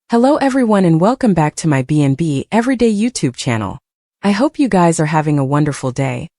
Hello everyone and welcome back to my B&B Everyday YouTube channel. I hope you guys are having a wonderful day.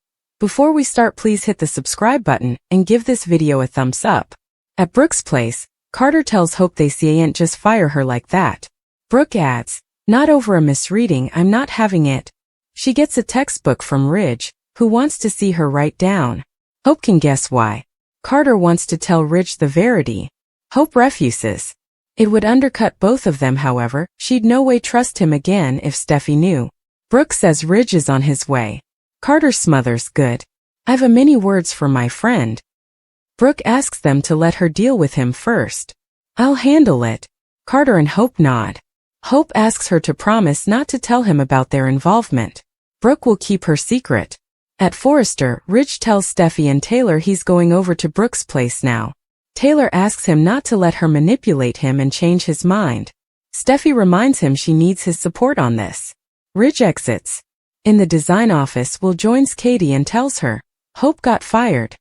Before we start, please hit the subscribe button and give this video a thumbs up. At Brooke's place, Carter tells Hope they can't just fire her like that. Brooke adds, "Not over a misreading, I'm not having it." She gets a textbook from Ridge, who wants to see her write down. Hope can guess why. Carter wants to tell Ridge the verity. Hope refuses. It would undercut both of them, however. She'd no way trust him again if Steffy knew. Brooke says Ridge is on his way. Carter smothers, "Good. I've a many words for my friend." Brooke asks them to let her deal with him first. "I'll handle it." Carter and Hope nod. Hope asks her to promise not to tell him about their involvement. Brooke will keep her secret. At Forrester, Ridge tells Steffy and Taylor he's going over to Brooke's place now. Taylor asks him not to let her manipulate him and change his mind. Steffy reminds him she needs his support on this. Ridge exits. In the design office, Will joins Katie and tells her, Hope got fired.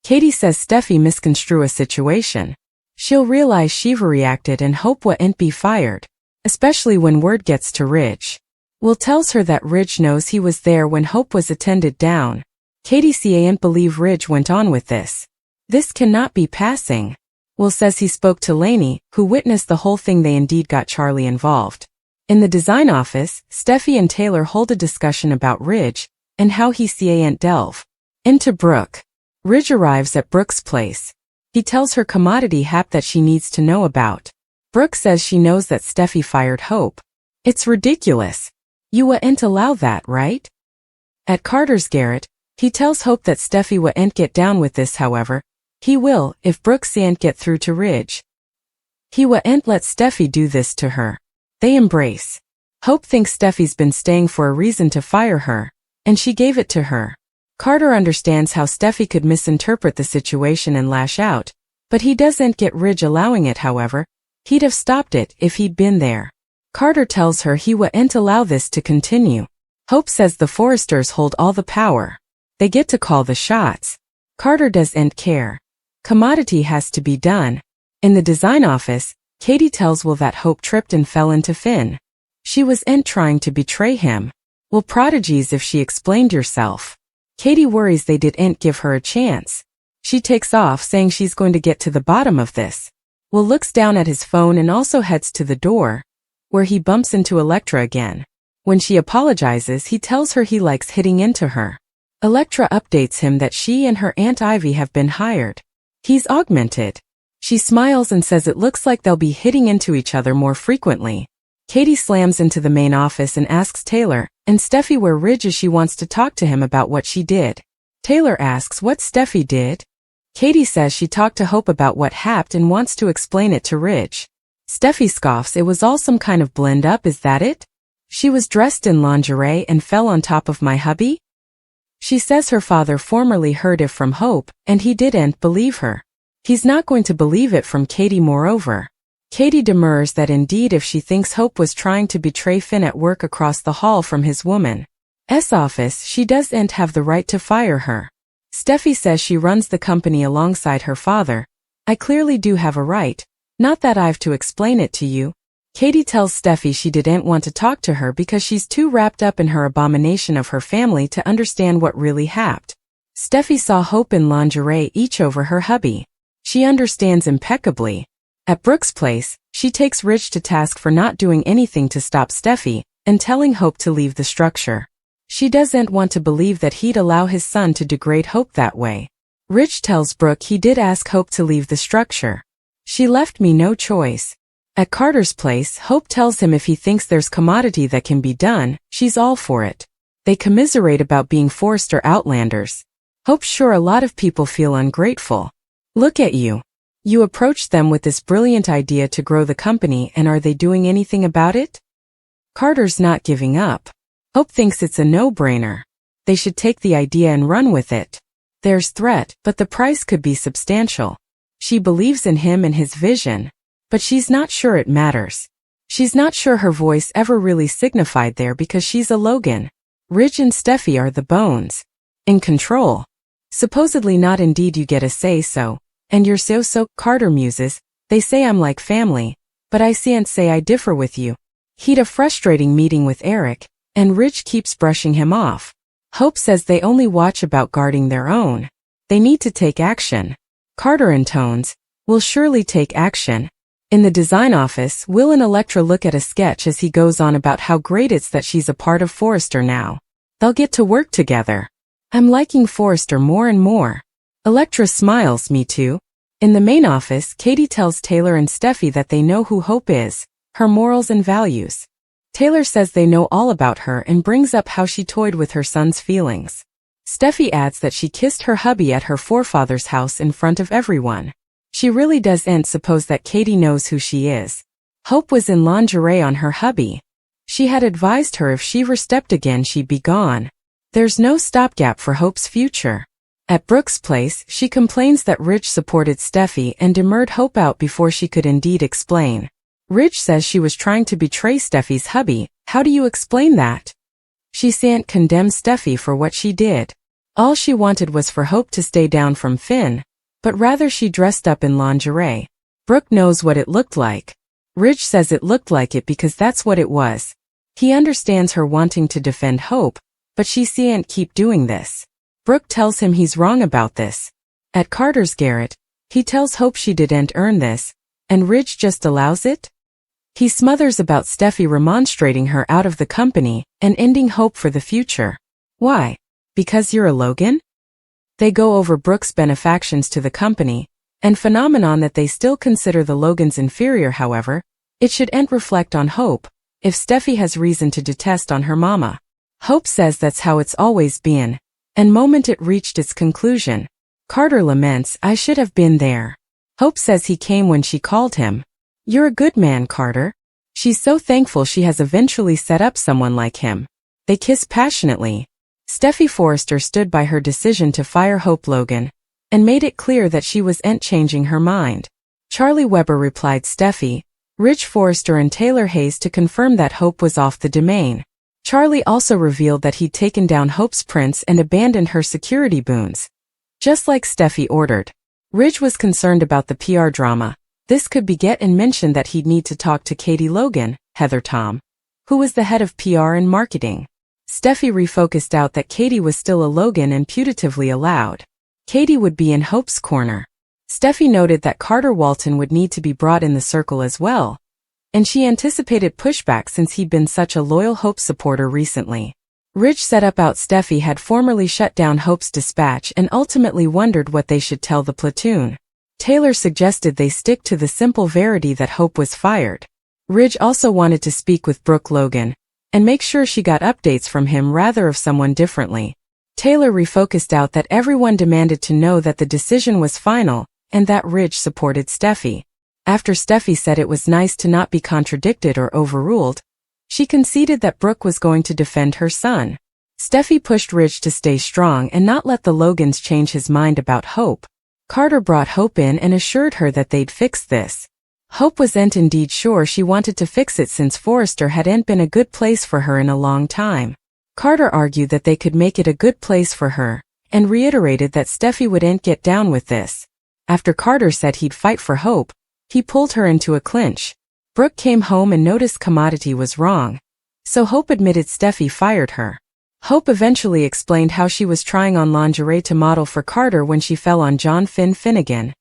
Katie says Steffy misconstrue a situation. She'll realize she overreacted and Hope wouldn't be fired, especially when word gets to Ridge. Will tells her that Ridge knows he was there when Hope was attended down. Katie can't believe Ridge went on with this. This cannot be passing. Will says he spoke to Lainey, who witnessed the whole thing. They indeed got Charlie involved. In the design office, Steffy and Taylor hold a discussion about Ridge and how he can't delve into Brooke. Ridge arrives at Brooke's place. He tells her commodity hap that she needs to know about. Brooke says she knows that Steffy fired Hope. "It's ridiculous. You wouldn't allow that, right?" At Carter's garret, he tells Hope that Steffy wouldn't get down with this. However, he will if Brooke can't get through to Ridge. He wouldn't let Steffy do this to her. They embrace. Hope thinks Steffy's been staying for a reason to fire her, and she gave it to her. Carter understands how Steffy could misinterpret the situation and lash out, but he doesn't get Ridge allowing it. However, he'd have stopped it if he'd been there. Carter tells her he wouldn't allow this to continue. Hope says the Forresters hold all the power. They get to call the shots. Carter doesn't care. Commodity has to be done. In the design office, Katie tells Will that Hope tripped and fell into Finn. She wasn't trying to betray him. Will prodigies if she explained yourself. Katie worries they didn't give her a chance. She takes off saying she's going to get to the bottom of this. Will looks down at his phone and also heads to the door, where he bumps into Elektra again. When she apologizes, he tells her he likes hitting into her. Elektra updates him that she and her Aunt Ivy have been hired. He's augmented. She smiles and says it looks like they'll be hitting into each other more frequently. Katie slams into the main office and asks Taylor and Steffy where Ridge is. She wants to talk to him about what she did. Taylor asks what Steffy did. Katie says she talked to Hope about what happened and wants to explain it to Ridge. Steffy scoffs, "It was all some kind of blend up, is that it? She was dressed in lingerie and fell on top of my hubby?" She says her father formerly heard it from Hope, and he didn't believe her. He's not going to believe it from Katie. Moreover, Katie demurs that indeed if she thinks Hope was trying to betray Finn at work across the hall from his woman's office, she doesn't have the right to fire her. Steffy says she runs the company alongside her father. "I clearly do have a right, not that I've to explain it to you." Katie tells Steffy she didn't want to talk to her because she's too wrapped up in her abomination of her family to understand what really happened. Steffy saw Hope in lingerie each over her hubby. She understands impeccably. At Brooke's place, she takes Ridge to task for not doing anything to stop Steffy and telling Hope to leave the structure. She doesn't want to believe that he'd allow his son to degrade Hope that way. Ridge tells Brooke he did ask Hope to leave the structure. "She left me no choice." At Carter's place, Hope tells him if he thinks there's commodity that can be done, she's all for it. They commiserate about being Forrester outlanders. Hope's sure a lot of people feel ungrateful. "Look at you. You approached them with this brilliant idea to grow the company, and are they doing anything about it?" Carter's not giving up. Hope thinks it's a no-brainer. They should take the idea and run with it. There's threat, but the price could be substantial. She believes in him and his vision, but she's not sure it matters. She's not sure her voice ever really signified there because she's a Logan. Ridge and Steffy are the bones. In control. Supposedly not, indeed you get a say-so, and you're so-so. Carter muses, "They say I'm like family, but I can't say I differ with you. He'd a frustrating meeting with Eric, and Ridge keeps brushing him off. Hope says they only watch about guarding their own. They need to take action. Carter intones, "We'll surely take action." In the design office, Will and Elektra look at a sketch as he goes on about how great it's that she's a part of Forrester now. They'll get to work together. I'm liking Forrester more and more. Elektra smiles, me too. In the main office, Katie tells Taylor and Steffy that they know who Hope is, her morals and values. Taylor says they know all about her and brings up how she toyed with her son's feelings. Steffy adds that she kissed her hubby at her forefather's house in front of everyone. She really doesn't suppose that Katie knows who she is. Hope was in lingerie on her hubby. She had advised her if she overstepped again she'd be gone. There's no stopgap for Hope's future. At Brooke's place, she complains that Ridge supported Steffy and demurred Hope out before she could indeed explain. Ridge says she was trying to betray Steffy's hubby. How do you explain that? She can't condemn Steffy for what she did. All she wanted was for Hope to stay down from Finn, but rather she dressed up in lingerie. Brooke knows what it looked like. Ridge says it looked like it because that's what it was. He understands her wanting to defend Hope, but she can't keep doing this. Brooke tells him he's wrong about this. At Carter's garret, he tells Hope she didn't earn this, and Ridge just allows it? He smothers about Steffy remonstrating her out of the company and ending hope for the future. Why? Because you're a Logan? They go over Brooke's benefactions to the company, and phenomenon that they still consider the Logans inferior. However, it shouldn't reflect on Hope, if Steffy has reason to detest on her mama. Hope says that's how it's always been, and moment it reached its conclusion. Carter laments, I should have been there. Hope says he came when she called him. You're a good man, Carter. She's so thankful she has eventually set up someone like him. They kiss passionately. Steffy Forrester stood by her decision to fire Hope Logan, and made it clear that she wasn't changing her mind. Charlie Weber replied Steffy, Ridge Forrester and Taylor Hayes to confirm that Hope was off the domain. Charlie also revealed that he'd taken down Hope's prints and abandoned her security boons, just like Steffy ordered. Ridge was concerned about the PR drama. This could beget and mentioned that he'd need to talk to Katie Logan, Heather Tom, who was the head of PR and marketing. Steffy refocused out that Katie was still a Logan and putatively allowed. Katie would be in Hope's corner. Steffy noted that Carter Walton would need to be brought in the circle as well, and she anticipated pushback since he'd been such a loyal Hope supporter recently. Ridge set up out Steffy had formerly shut down Hope's dispatch and ultimately wondered what they should tell the platoon. Taylor suggested they stick to the simple verity that Hope was fired. Ridge also wanted to speak with Brooke Logan, and make sure she got updates from him rather of someone differently. Taylor refocused out that everyone demanded to know that the decision was final, and that Ridge supported Steffy. After Steffy said it was nice to not be contradicted or overruled, she conceded that Brooke was going to defend her son. Steffy pushed Ridge to stay strong and not let the Logans change his mind about Hope. Carter brought Hope in and assured her that they'd fix this. Hope wasn't indeed sure she wanted to fix it since Forrester hadn't been a good place for her in a long time. Carter argued that they could make it a good place for her, and reiterated that Steffy wouldn't get down with this. After Carter said he'd fight for Hope, he pulled her into a clinch. Brooke came home and noticed Commodity was wrong, so Hope admitted Steffy fired her. Hope eventually explained how she was trying on lingerie to model for Carter when she fell on John Finnegan,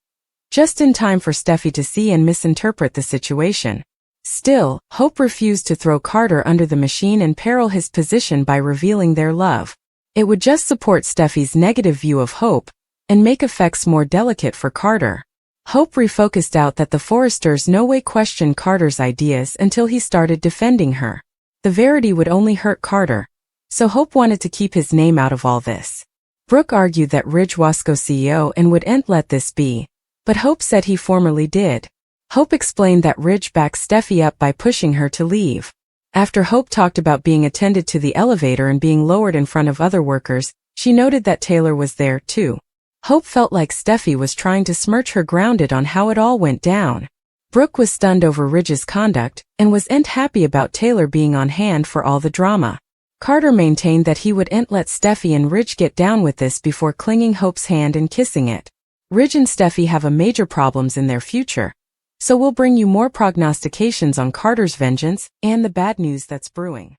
just in time for Steffy to see and misinterpret the situation. Still, Hope refused to throw Carter under the machine and peril his position by revealing their love. It would just support Steffy's negative view of Hope, and make effects more delicate for Carter. Hope refocused out that the Forresters no way questioned Carter's ideas until he started defending her. The verity would only hurt Carter, so Hope wanted to keep his name out of all this. Brooke argued that Ridge was CEO and wouldn't let this be, but Hope said he formerly did. Hope explained that Ridge backed Steffy up by pushing her to leave. After Hope talked about being attended to the elevator and being lowered in front of other workers, she noted that Taylor was there too. Hope felt like Steffy was trying to smirch her grounded on how it all went down. Brooke was stunned over Ridge's conduct and wasn't happy about Taylor being on hand for all the drama. Carter maintained that he wouldn't let Steffy and Ridge get down with this before clinging Hope's hand and kissing it. Ridge and Steffy have a major problems in their future, So we'll bring you more prognostications on Carter's vengeance and the bad news that's brewing.